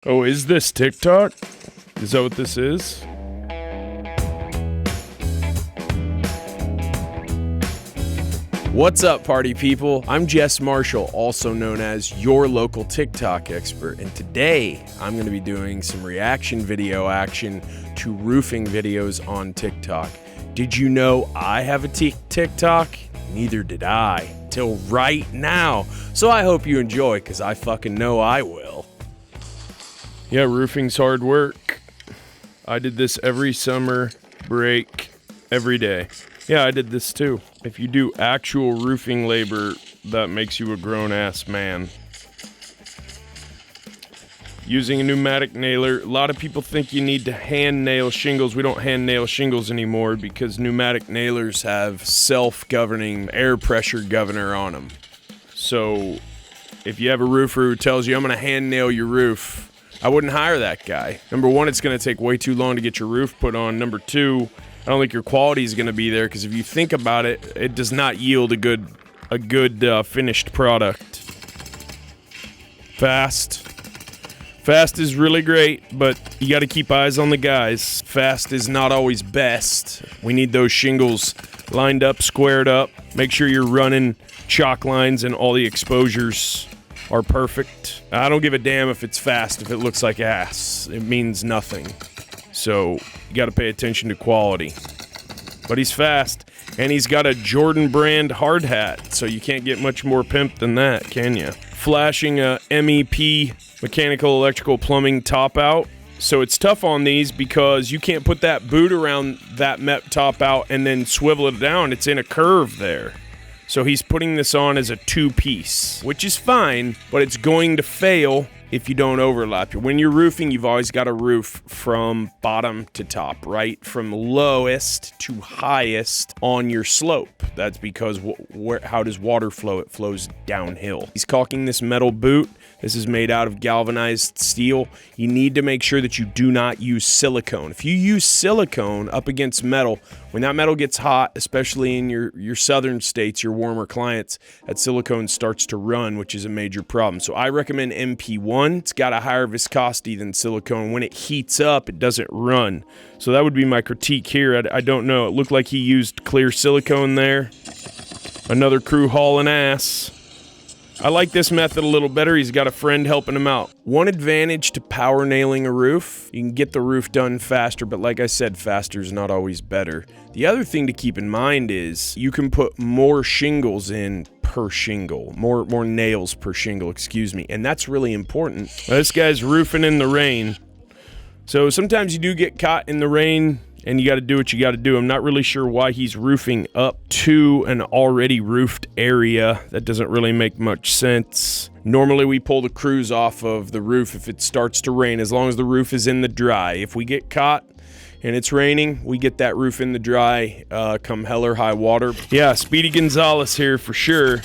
Oh, is this TikTok? Is that what this is? What's up, party people? I'm Jess Marshall, also known as your local TikTok expert, and today I'm going to be doing some reaction video action to roofing videos on TikTok. Did you know I have a TikTok? Neither did I, till right now. So I hope you enjoy, because I fucking know I will. Yeah, roofing's hard work. I did this every summer break, every day. Yeah, I did this too. If you do actual roofing labor, that makes you a grown-ass man. Using a pneumatic nailer. A lot of people think you need to hand nail shingles. We don't hand nail shingles anymore because pneumatic nailers have self-governing air pressure governor on them. So if you have a roofer who tells you, I'm going to hand nail your roof, I wouldn't hire that guy. Number one, it's going to take way too long to get your roof put on. Number two, I don't think your quality is going to be there because if you think about it, it does not yield a good finished product. Fast is really great, but you got to keep eyes on the guys. Fast is not always best. We need those shingles lined up, squared up. Make sure you're running chalk lines and all the exposures are perfect. I don't give a damn if it's fast, if it looks like ass. It means nothing. So you got to pay attention to quality. But he's fast, and he's got a Jordan brand hard hat, so you can't get much more pimp than that, can you? Flashing a MEP, mechanical, electrical, plumbing top out. So it's tough on these because you can't put that boot around that MEP top out and then swivel it down. It's in a curve there. So he's putting this on as a two-piece, which is fine, but it's going to fail if you don't overlap. When you're roofing, you've always got to roof from bottom to top, right? From lowest to highest on your slope. That's because how does water flow? It flows downhill. He's caulking this metal boot. This is made out of galvanized steel. You need to make sure that you do not use silicone. If you use silicone up against metal, when that metal gets hot, especially in your southern states, your warmer climates, that silicone starts to run, which is a major problem. So I recommend MP1. It's got a higher viscosity than silicone. When it heats up, it doesn't run. So that would be my critique here. I don't know. It looked like he used clear silicone there. Another crew hauling ass. I like this method a little better. He's got a friend helping him out. One advantage to power nailing a roof, you can get the roof done faster, but like I said, faster is not always better. The other thing to keep in mind is you can put more shingles in per shingle, more nails per shingle, excuse me, and that's really important. This guy's roofing in the rain. So sometimes you do get caught in the rain, and you got to do what you got to do. I'm not really sure why he's roofing up to an already roofed area. That doesn't really make much sense. Normally, we pull the crews off of the roof if it starts to rain, as long as the roof is in the dry. If we get caught and it's raining, we get that roof in the dry come hell or high water. Yeah, Speedy Gonzalez here for sure.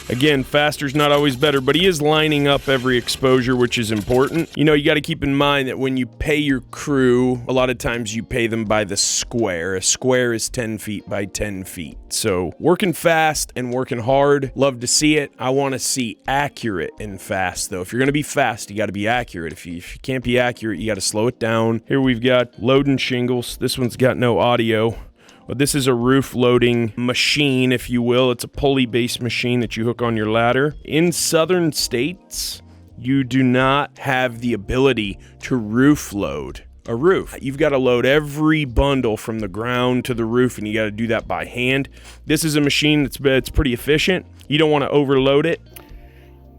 Again, faster's not always better, but he is lining up every exposure, which is important. You know, you got to keep in mind that when you pay your crew, a lot of times you pay them by the square. A square is 10 feet by 10 feet. So working fast and working hard, love to see it. I want to see accurate and fast, though. If you're going to be fast, you got to be accurate. If you can't be accurate, you got to slow it down. Here we've got loading shingles. This one's got no audio. But this is a roof loading machine, if you will. It's a pulley-based machine that you hook on your ladder. In southern states, you do not have the ability to roof load a roof. You've got to load every bundle from the ground to the roof, and you got to do that by hand. This is a machine that's pretty efficient. You don't want to overload it.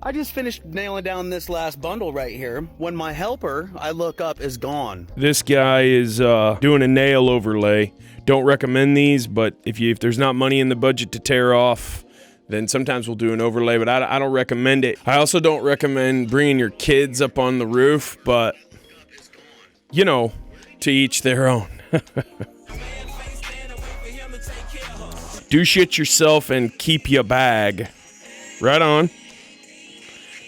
I just finished nailing down this last bundle right here. When my helper, I look up, is gone. This guy is doing a nail overlay. Don't recommend these, but if there's not money in the budget to tear off, then sometimes we'll do an overlay, but I don't recommend it. I also don't recommend bringing your kids up on the roof, but, you know, to each their own. Do shit yourself and keep your bag. Right on.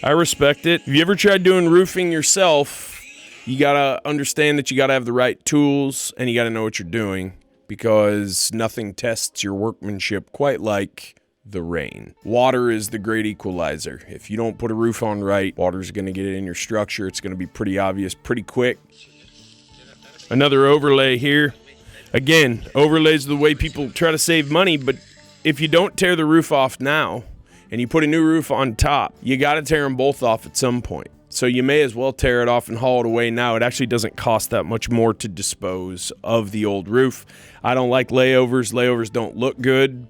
I respect it. Have you ever tried doing roofing yourself? You gotta understand that you gotta have the right tools and you gotta know what you're doing, because nothing tests your workmanship quite like the rain. Water is the great equalizer. If you don't put a roof on right, water's going to get in your structure. It's going to be pretty obvious pretty quick. Another overlay here. Again, overlays are the way people try to save money, but if you don't tear the roof off now and you put a new roof on top, you got to tear them both off at some point. So you may as well tear it off and haul it away now. It actually doesn't cost that much more to dispose of the old roof. I don't like layovers. Layovers don't look good.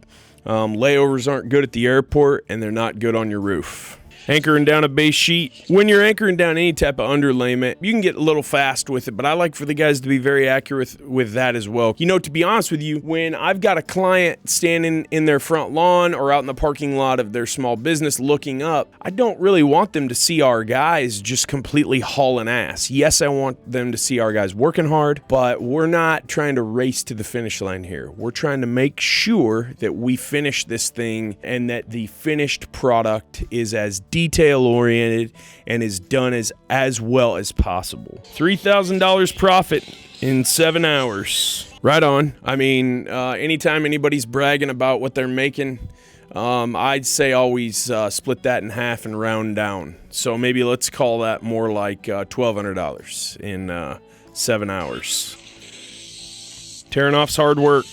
Layovers aren't good at the airport, and they're not good on your roof. Anchoring down a base sheet. When you're anchoring down any type of underlayment, you can get a little fast with it, but I like for the guys to be very accurate with that as well. You know, to be honest with you, when I've got a client standing in their front lawn or out in the parking lot of their small business looking up, I don't really want them to see our guys just completely hauling ass. Yes, I want them to see our guys working hard, but we're not trying to race to the finish line here. We're trying to make sure that we finish this thing and that the finished product is as detail-oriented and is done as well as possible. $3,000 profit in 7 hours. Right on. I mean, anytime anybody's bragging about what they're making, I'd say always split that in half and round down. So maybe let's call that more like $1,200 in 7 hours. Tearing off's hard work.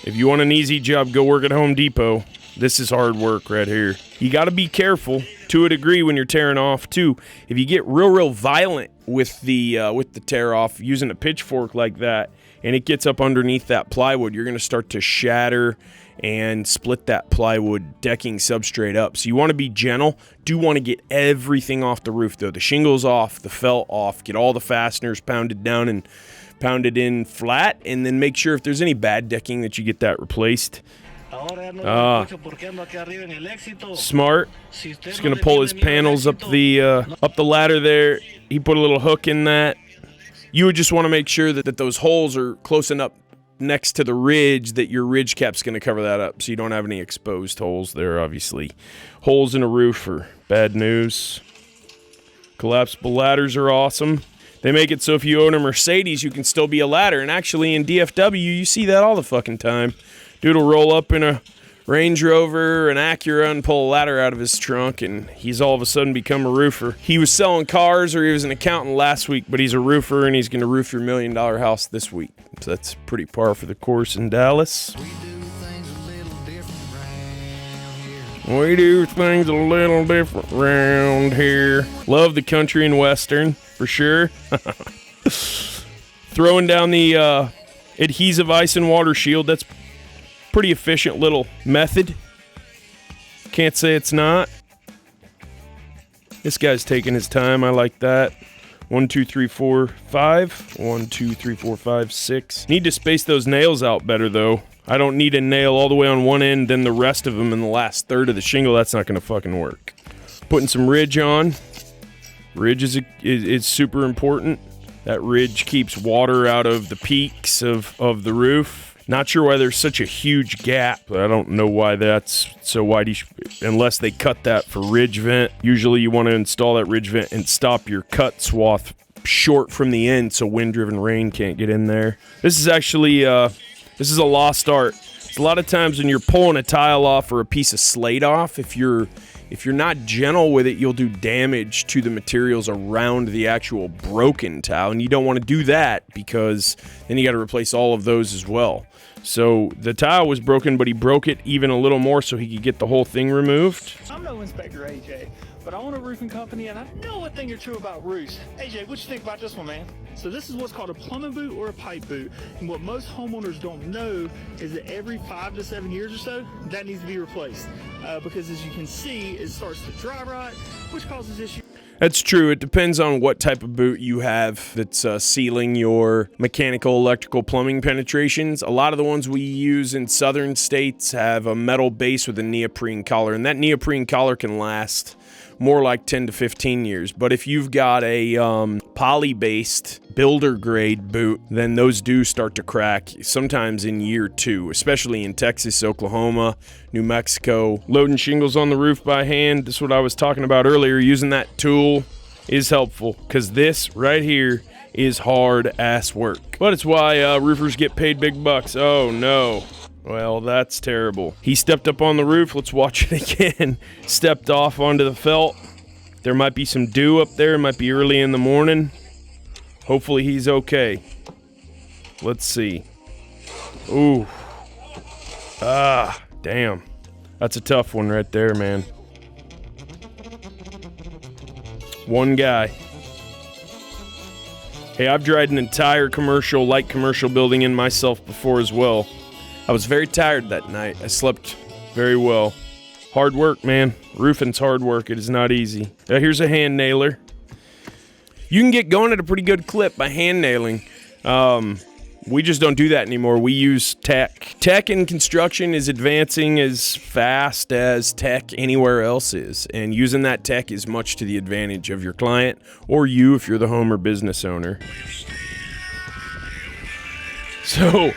If you want an easy job, go work at Home Depot. This is hard work right here. You got to be careful to a degree when you're tearing off too. If you get real violent with the tear off using a pitchfork like that, and it gets up underneath that plywood, you're going to start to shatter and split that plywood decking substrate up. So you want to be gentle. Do want to get everything off the roof though. The shingles off, the felt off, get all the fasteners pounded down and pounded in flat, and then make sure if there's any bad decking that you get that replaced. Smart. Just gonna pull his panels up the ladder there. He put a little hook in that. You would just want to make sure that those holes are close enough next to the ridge that your ridge cap's gonna cover that up, so you don't have any exposed holes there. Obviously, holes in a roof are bad news. Collapsible ladders are awesome. They make it so if you own a Mercedes, you can still be a ladder. And actually, in DFW, you see that all the fucking time. Dude will roll up in a Range Rover, an Acura, and pull a ladder out of his trunk, and he's all of a sudden become a roofer. He was selling cars, or he was an accountant last week, but he's a roofer, and he's going to roof your $1 million house this week. So that's pretty par for the course in Dallas. We do things a little different around here. Love the country and western, for sure. Throwing down the adhesive ice and water shield, that's pretty efficient little method. Can't say it's not. This guy's taking his time. I like that. 1, 2, 3, 4, 5. 1, 2, 3, 4, 5, 6. Need to space those nails out better, though. I don't need a nail all the way on one end, then the rest of them in the last third of the shingle. That's not going to fucking work. Putting some ridge on. Ridge is super important. That ridge keeps water out of the peaks of the roof. Not sure why there's such a huge gap. I don't know why that's so wide, unless they cut that for ridge vent. Usually you want to install that ridge vent and stop your cut swath short from the end so wind-driven rain can't get in there. This is actually, this is a lost art. A lot of times when you're pulling a tile off or a piece of slate off, if you're not gentle with it, you'll do damage to the materials around the actual broken tile, and you don't want to do that because then you got to replace all of those as well. So the tile was broken, but he broke it even a little more so he could get the whole thing removed. I'm no Inspector AJ, but I own a roofing company and I know a thing or two about roofs. AJ, what you think about this one, man? So this is what's called a plumbing boot or a pipe boot. And what most homeowners don't know is that every 5 to 7 years or so, that needs to be replaced. Because as you can see, it starts to dry rot, which causes issues. That's true. It depends on what type of boot you have that's sealing your mechanical, electrical, plumbing penetrations. A lot of the ones we use in southern states have a metal base with a neoprene collar, and that neoprene collar can last more like 10 to 15 years. But if you've got a poly-based builder grade boot, then those do start to crack sometimes in year 2, especially in Texas, Oklahoma, New Mexico. Loading shingles on the roof by hand, this is what I was talking about earlier. Using that tool is helpful because this right here is hard ass work. But it's why roofers get paid big bucks. Oh no. Well, that's terrible. He stepped up on the roof. Let's watch it again. Stepped off onto the felt. There might be some dew up there. It might be early in the morning. Hopefully he's okay. Let's see. Ooh. Ah, damn. That's a tough one right there, man. One guy. Hey, I've dried an entire light commercial building in myself before as well. I was very tired that night. I slept very well. Hard work, man. Roofing's hard work. It is not easy. Here's a hand nailer. You can get going at a pretty good clip by hand nailing. We just don't do that anymore. We use tech. Tech in construction is advancing as fast as tech anywhere else is. And using that tech is much to the advantage of your client or you if you're the home or business owner. So,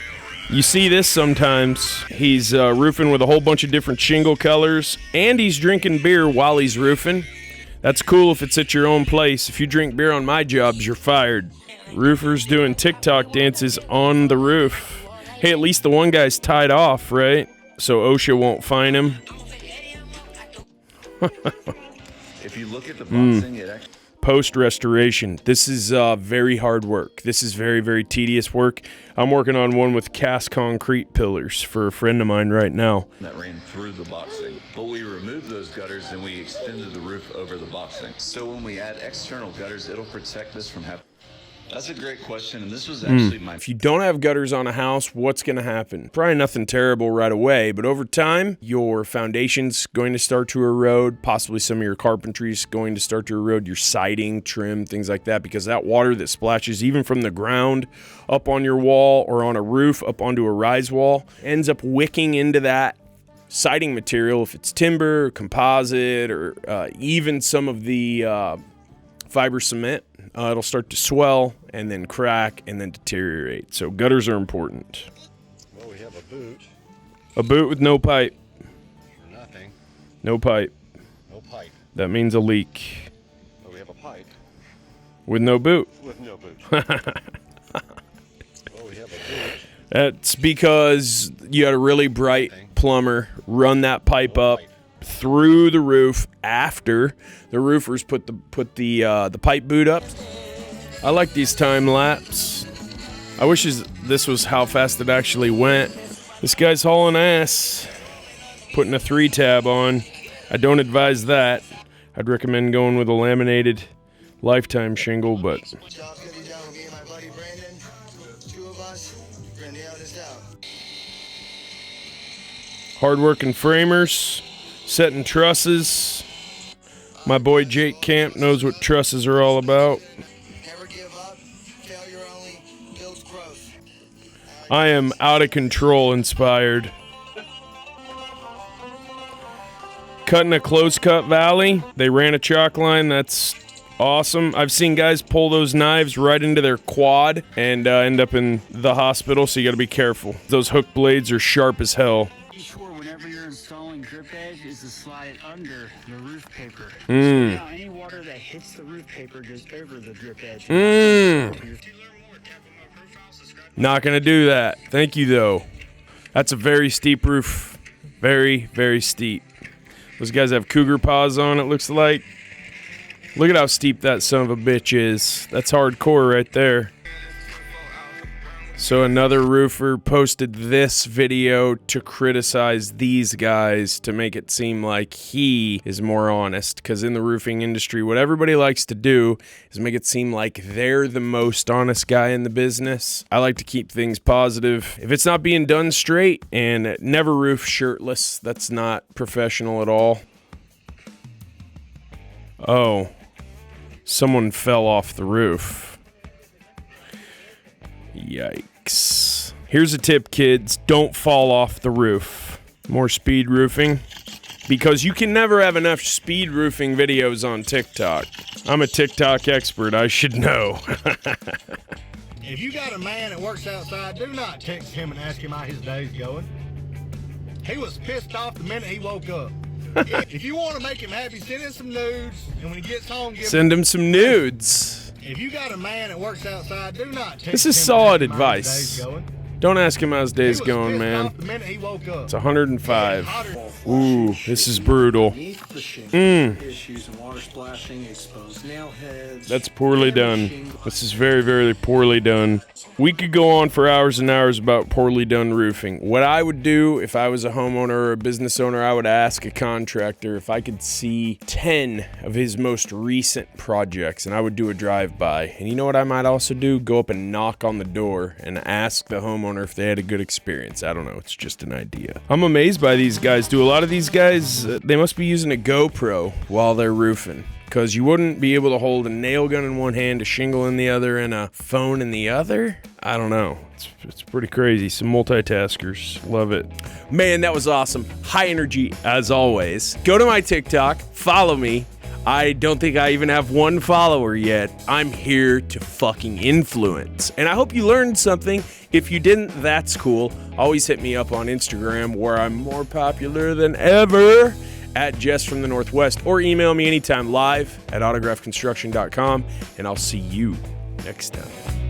you see this sometimes. He's roofing with a whole bunch of different shingle colors, and he's drinking beer while he's roofing. That's cool if it's at your own place. If you drink beer on my jobs, you're fired. Roofers doing TikTok dances on the roof. Hey, at least the one guy's tied off, right? So OSHA won't fine him. If you look at the boxing, it actually... Post-restoration. This is very hard work. This is very, very tedious work. I'm working on one with cast concrete pillars for a friend of mine right now. That ran through the boxing. But we removed those gutters and we extended the roof over the boxing. So when we add external gutters, it'll protect this from happening. That's a great question, and this was actually my... If you don't have gutters on a house, what's going to happen? Probably nothing terrible right away, but over time, your foundation's going to start to erode, possibly some of your carpentry's going to start to erode, your siding, trim, things like that, because that water that splashes even from the ground up on your wall or on a roof up onto a rise wall ends up wicking into that siding material, if it's timber, composite, or even some of the fiber cement. It'll start to swell and then crack and then deteriorate. So gutters are important. Well, we have a boot. A boot with no pipe. Nothing. No pipe. No pipe. That means a leak. Well, we have a pipe. With no boot. With no boot. Well, we have a boot. That's because you had a really bright plumber run that pipe up through the roof after the roofers put the pipe boot up. I like these time lapse. I wish this was how fast it actually went. This guy's hauling ass, putting a 3-tab on. I don't advise that. I'd recommend going with a laminated lifetime shingle, but hard-working framers, setting trusses. My boy Jake Camp knows what trusses are all about. Never give up. Failure only builds growth. I am out of control inspired. Cutting a close cut valley. They ran a chalk line. That's awesome. I've seen guys pull those knives right into their quad and end up in the hospital, so you got to be careful. Those hook blades are sharp as hell. Be sure whenever you're installing drip edge is to slide it under the roof paper. So Mm. now any water that hits the roof paper goes over the drip edge. Not gonna do that. Thank you though. That's a very steep roof. Very, very steep. Those guys have cougar paws on, it looks like. Look at how steep that son of a bitch is. That's hardcore right there. So another roofer posted this video to criticize these guys to make it seem like he is more honest. Because in the roofing industry, what everybody likes to do is make it seem like they're the most honest guy in the business. I like to keep things positive. If it's not being done straight, and never roof shirtless, that's not professional at all. Oh, someone fell off the roof. Yikes. Here's a tip, kids. Don't fall off the roof. More speed roofing. Because you can never have enough speed roofing videos on TikTok. I'm a TikTok expert. I should know. If you got a man that works outside, do not text him and ask him how his day's going. He was pissed off the minute he woke up. If you want to make him happy, send him some nudes. And when he gets home, send him some nudes. If you got a man that works outside, do not text This is him solid and ask him how his advice. day's going. Don't ask him how his He day's was going, pissed man. off the minute he woke up. It's 105. Hotter. Ooh, this is brutal. Issues and water splashing, exposed nail heads. That's poorly done. This is very, very poorly done. We could go on for hours and hours about poorly done roofing. What I would do if I was a homeowner or a business owner, I would ask a contractor if I could see 10 of his most recent projects, and I would do a drive-by. And you know what I might also do? Go up and knock on the door and ask the homeowner if they had a good experience. I don't know. It's just an idea. I'm amazed by these guys. Do a lot of these guys, they must be using a GoPro while they're roofing. Because you wouldn't be able to hold a nail gun in one hand, a shingle in the other, and a phone in the other. I don't know. It's pretty crazy. Some multitaskers. Love it. Man, that was awesome. High energy, as always. Go to my TikTok. Follow me. I don't think I even have one follower yet. I'm here to fucking influence. And I hope you learned something. If you didn't, that's cool. Always hit me up on Instagram, where I'm more popular than ever, at Jess from the Northwest, or email me anytime live at autographconstruction.com, and I'll see you next time.